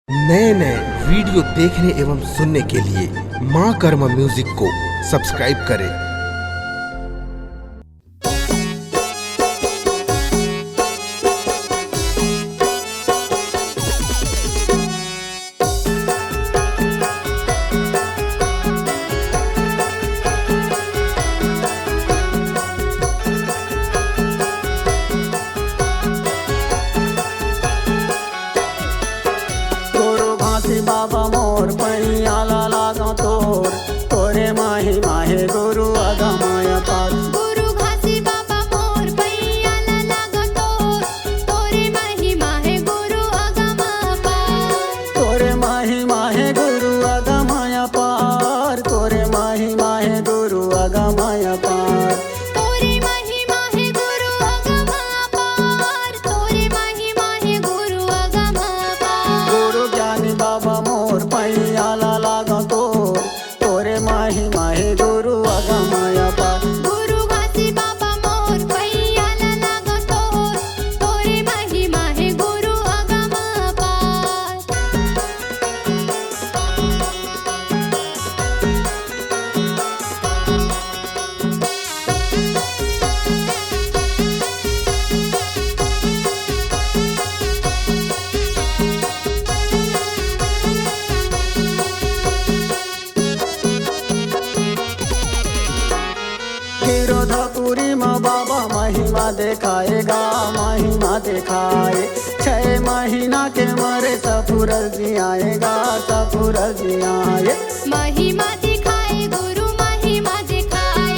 नए नए वीडियो देखने एवं सुनने के लिए माँ कर्मा म्यूजिक को सब्सक्राइब करें। बाबा मोर पैयाला लागा तोर तोरे माही माहे गुरु आगा माया पार गुरु घासी बाबा मोर पैयाला लागा तोर तोरे माही माहे गुरु आगा माया पार तोरे माही माहे गुरु आगा माया पार तोरे माही माहे गुरु आगा माया पार तोरे माही माहे गुरु आगा माया पार तोरे माही माहे गुरु आगा माया पार गुरु ज्ञानी बाबा मोर पैयाला लागा तोर तोरे माही माहे गुरु आगा माया पार गुरु घासी बाबा मोर पैयाला लागा तोर तोरे माही माहे गुरु आगा माया पार गिरोधपुरी माँ बाबा महिमा दिखाएगा महिमा दिखाए 6 महीना के मरे सफुरल जी आएगा सफुरल जी आए महिमा दिखाए गुरु महिमा दिखाए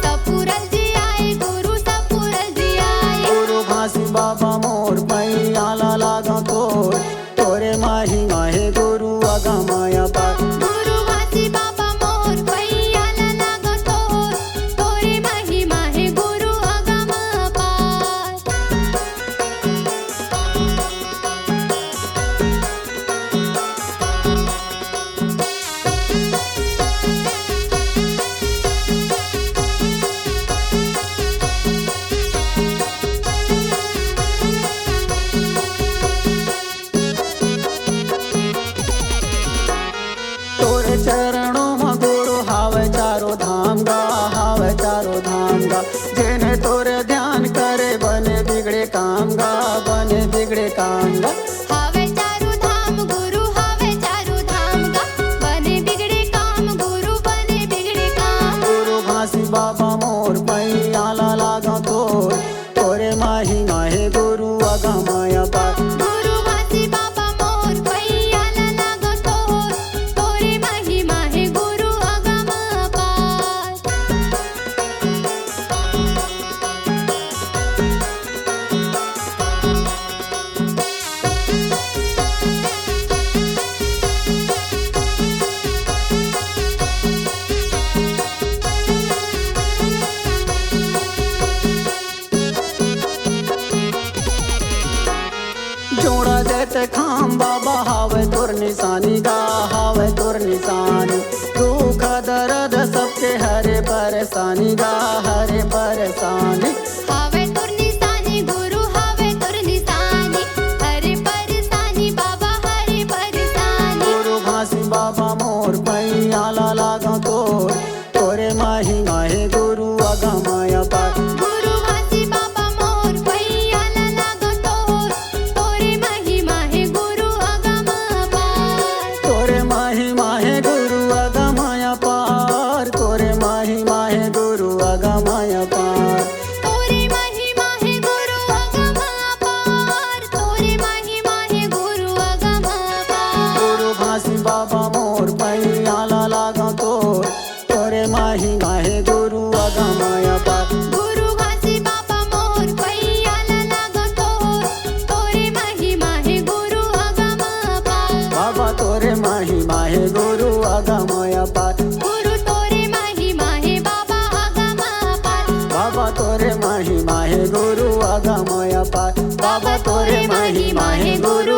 सपुरल जी आए गुरु सपुरल जी आए गुरु घासी बाबा मोर पैयाला लागा तोर तोरे माही माहे गुरु आगा माया पार गुरु घासी बाबा मोर पैयाला लागा तोर तोरे माही माहे गुरु आगा माया पार तोरे चरणों में गुरु हावे चारो धाम गा हावे चारो धाम गा जेने तोरे ध्यान करे बने बिगड़े काम गा बने बिगड़े काम गा हावे चारु धाम गुरु हावे चारु धाम गा बने बिगड़े काम गुरु बने बिगड़े काम गुरु घासी बाबा मोर पैयाला लागा तोर तोरे माही माहे गुरु आगा माया पार गुरु घासी बाबा मोर पैयाला लागा तोर तोरे माही माहे गुरु आगा माया पार जोड़ा देते खाम बाबा हावे तोर निशानी गा हावे तोर निशानी दुख दर्द सबके हरे परेशानी गा हरे परेशानी हावे तुर निशानी गुरु हावे तुर निशानी हरे परेशानी बाबा हरे परेशानी गुरु घासी बाबा मोर पैयाला लागा तोर तोरे माही माहे गुरु आगा माया पार गुरु घासी बाबा मोर पैयाला लागा तोर तोरे माही माहे गुरु आगा माया पार तोरे माही माहे गुरु आगा माया पार तोरे माही माहे गुरु आगा माया पार तोरे माही माहे गुरु आगा माया पार तोरे माही माहे गुरु आगा माया पार गुरु घासी बाबा मोर पैयाला लागा तोर तोरे माही माहे गुरु आगा माया पार गुरु घासी बाबा मोर पैयाला लागा तोर तोरे माही माहे गुरु आगा माया पार बाबा तोरे माही माहे गुरु आगा माया पार गुरु तोरे माही माहे बाबा आगा माया पार बाबा तोरे माही माहे गुरु आगा माया पार बाबा तोरे माही माहे गुरु